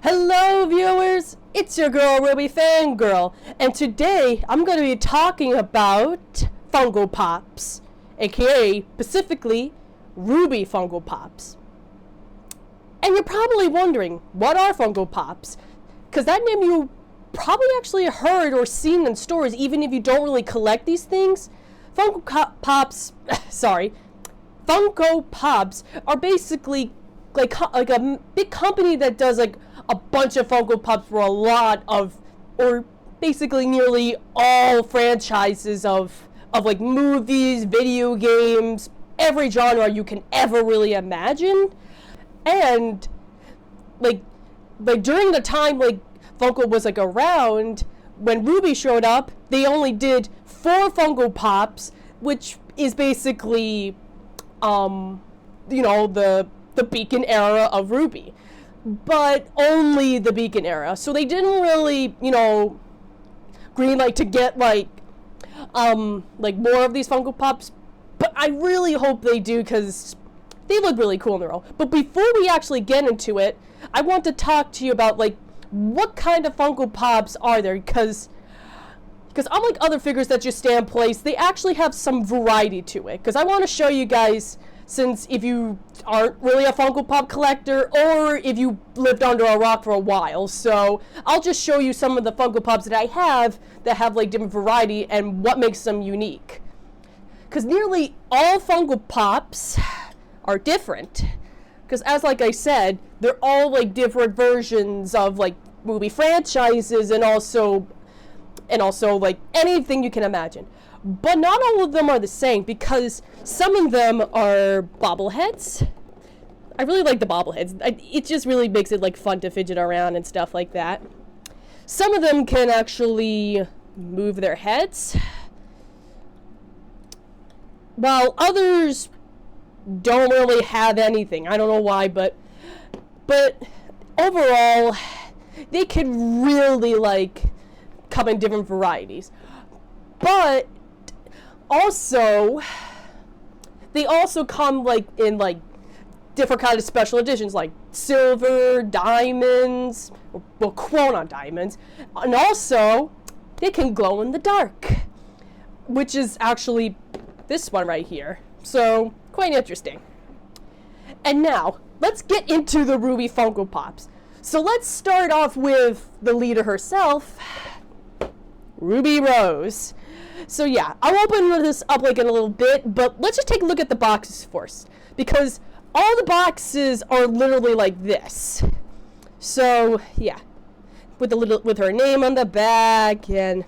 Hello viewers, it's your girl Rwby Fangirl, and today I'm going to be talking about Funko Pops, aka specifically Rwby Funko Pops. And you're probably wondering, what are Funko Pops? Because that name you probably actually heard or seen in stores even if you don't really collect these things. Funko Pops are basically like a big company that does like a bunch of Funko Pops for a lot of, or basically nearly all franchises of like movies, video games, every genre you can ever really imagine. And like during the time like Funko was like around, when Rwby showed up, they only did 4 Funko Pops, which is basically the Beacon era of Rwby, but only the Beacon era. So they didn't really, greenlight to get like more of these Funko Pops, but I really hope they do because they look really cool in their own. But before we actually get into it, I want to talk to you about like what kind of Funko Pops are there, because unlike other figures that just stay in place, they actually have some variety to it. Because I want to show you guys, since if you aren't really a Funko Pop collector, or if you lived under a rock for a while, so I'll just show you some of the Funko Pops that I have that have like different variety and what makes them unique. Because nearly all Funko Pops are different. Because as like I said, they're all like different versions of like movie franchises and also like anything you can imagine. But not all of them are the same, because some of them are bobbleheads. I really like the bobbleheads. It just really makes it like fun to fidget around and stuff like that. Some of them can actually move their heads, while others don't really have anything. I don't know why, but overall, they can really like come in different varieties. But also, they also come like in like different kind of special editions, like silver, diamonds, well, quote on diamonds, and also they can glow in the dark, which is actually this one right here. So quite interesting. And now let's get into the Rwby Funko Pops. So let's start off with the leader herself, Ruby Rose. So yeah, I'll open this up like in a little bit, but let's just take a look at the boxes first, because all the boxes are literally like this. So yeah, with her name on the back, and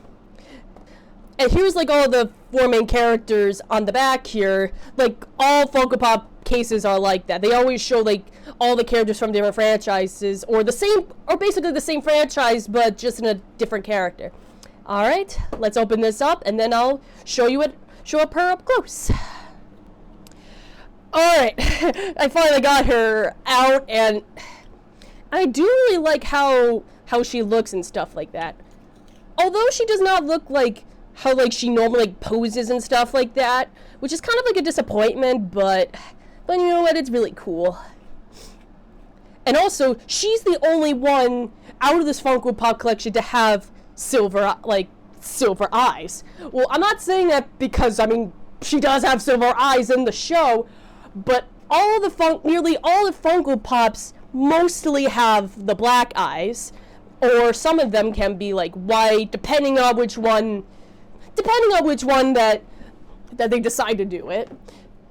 here's like all the 4 main characters on the back here. Like all Funko Pop cases are like that. They always show like all the characters from different franchises, or basically the same franchise, but just in a different character. Alright, let's open this up, and then I'll show up her up close. Alright, I finally got her out, and I do really like how she looks and stuff like that. Although she does not look like how like she normally like poses and stuff like that, which is kind of like a disappointment, but you know what, it's really cool. And also, she's the only one out of this Funko Pop collection to have silver eyes. Well, I'm not saying that because, I mean, she does have silver eyes in the show, but nearly all the Funko Pops mostly have the black eyes, or some of them can be like white, depending on which one that they decide to do it.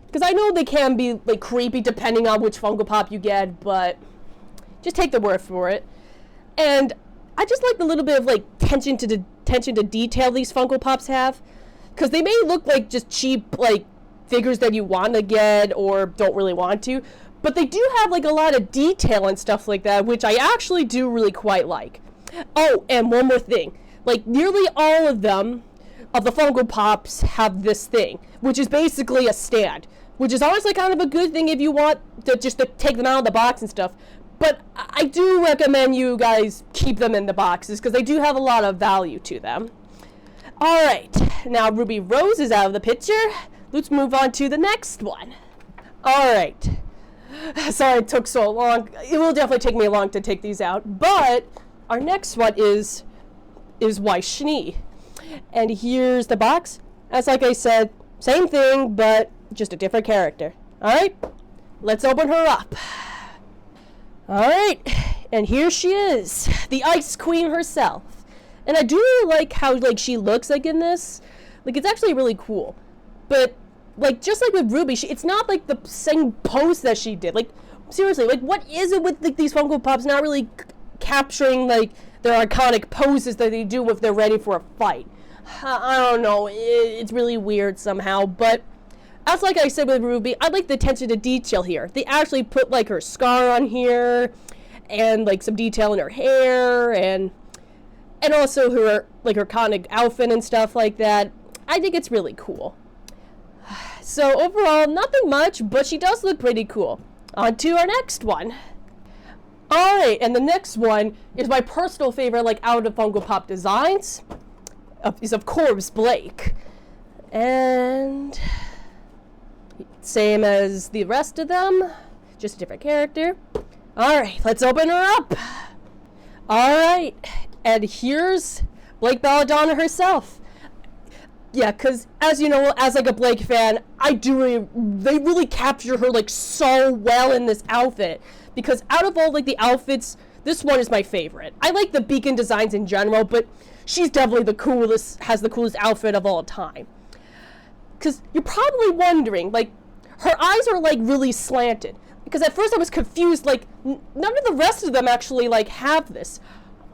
Because I know they can be like creepy depending on which Funko Pop you get, but just take the word for it. And I just like the little bit of like attention to detail these Funko Pops have, because they may look like just cheap like figures that you want to get or don't really want to, but they do have like a lot of detail and stuff like that, which I actually do really quite like. Oh, and one more thing, like nearly all of them of the Funko Pops have this thing, which is basically a stand, which is honestly kind of a good thing if you want to just to take them out of the box and stuff. But I do recommend you guys keep them in the boxes, because they do have a lot of value to them. Alright, now Ruby Rose is out of the picture. Let's move on to the next one. Alright, Sorry it took so long. It will definitely take me long to take these out. But our next one is Schnee. And here's the box. As like I said, same thing, but just a different character. Alright, let's open her up. Alright, and here she is, the Ice Queen herself. And I do really like how like she looks like in this. Like it's actually really cool. But like just like with Rwby, it's not like the same pose that she did. Like seriously, like what is it with like these Funko Pops not really capturing like their iconic poses that they do if they're ready for a fight? I don't know, it's really weird somehow, but as like I said with Rwby, I like the attention to detail here. They actually put like her scar on here, and like some detail in her hair, and also her like her iconic outfit and stuff like that. I think it's really cool. So overall, nothing much, but she does look pretty cool. On to our next one. Alright, and the next one is my personal favorite, like out of Funko Pop designs. Is of course Blake. And same as the rest of them, just a different character. Alright, let's open her up. Alright, and here's Blake Belladonna herself. Yeah, because as you know, as like a Blake fan, they really capture her like so well in this outfit. Because out of all like the outfits, this one is my favorite. I like the beacon designs in general, but she's definitely the coolest, has the coolest outfit of all time. Because you're probably wondering, like, her eyes are like really slanted. Because at first I was confused, like, none of the rest of them actually like have this.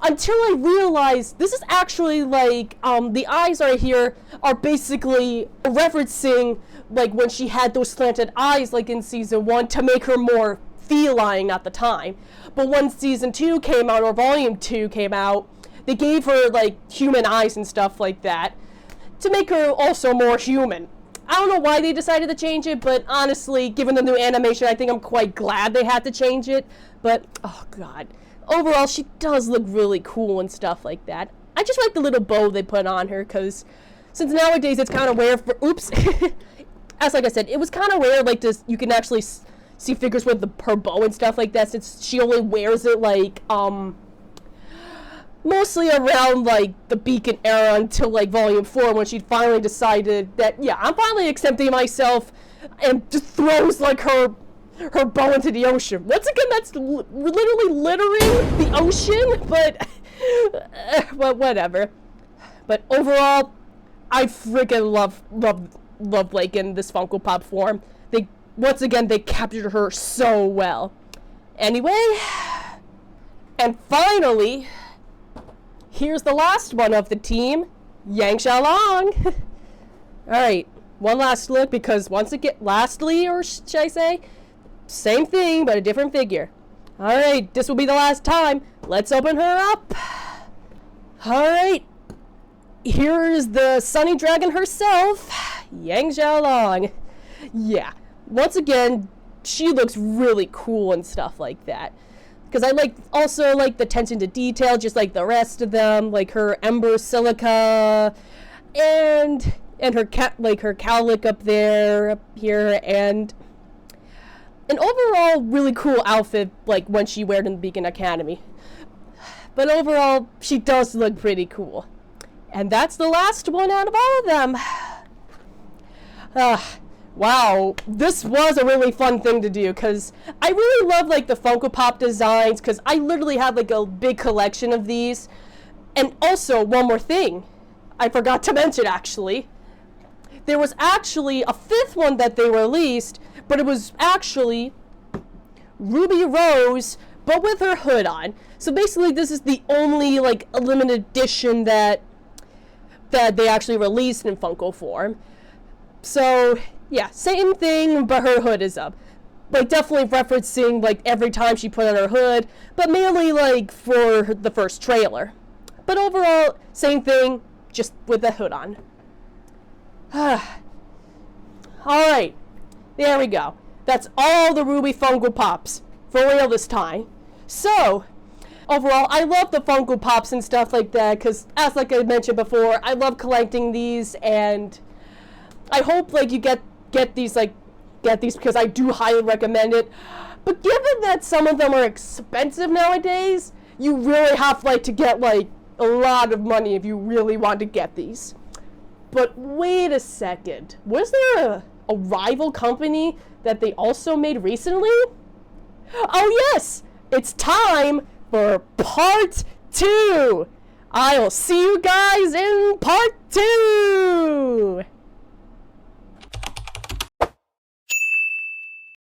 Until I realized this is actually like, the eyes right here are basically referencing like when she had those slanted eyes like in season 1 to make her more feline at the time. But when season 2 came out, or volume 2 came out, they gave her like human eyes and stuff like that to make her also more human. I don't know why they decided to change it, but honestly, given the new animation, I think I'm quite glad they had to change it. But, oh god. Overall, she does look really cool and stuff like that. I just like the little bow they put on her, because since nowadays it's kind of rare for, oops, as like I said, it was kind of rare, like, you can actually see figures with her bow and stuff like that, since she only wears it, like, mostly around, like, the Beacon era until, like, Volume 4, when she finally decided that, yeah, I'm finally accepting myself, and just throws, like, her bow into the ocean. Once again, that's literally littering the ocean, but whatever. But overall, I freaking love Blake in this Funko Pop form. Once again, they captured her so well. Anyway, and finally, here's the last one of the team, Yang Xiaolong. Alright, one last look, because once again, lastly, or should I say, same thing, but a different figure. Alright, this will be the last time. Let's open her up. Alright, here's the Sunny Dragon herself, Yang Xiaolong. Yeah, once again, she looks really cool and stuff like that. Because I also like the attention to detail, just like the rest of them, like her Ember Silica, and her her cowlick up here, and an overall really cool outfit, like when she wore it in the Beacon Academy. But overall, she does look pretty cool. And that's the last one out of all of them. Wow, this was a really fun thing to do, because I really love like the Funko Pop designs, because I literally have like a big collection of these. And also, one more thing I forgot to mention, actually. There was actually a 5th one that they released, but it was actually Ruby Rose, but with her hood on. So basically, this is the only like a limited edition that they actually released in Funko form. So yeah, same thing, but her hood is up. Like definitely referencing like every time she put on her hood, but mainly like for the first trailer. But overall, same thing, just with the hood on. Alright, there we go. That's all the Rwby Funko Pops, for real this time. So, overall, I love the Funko Pops and stuff like that, because as like I mentioned before, I love collecting these, and I hope like you get these because I do highly recommend it. But given that some of them are expensive nowadays, you really have like to get like a lot of money if you really want to get these. But wait a second, was there a rival company that they also made recently? Oh yes, it's time for part 2. I'll see you guys in part 2.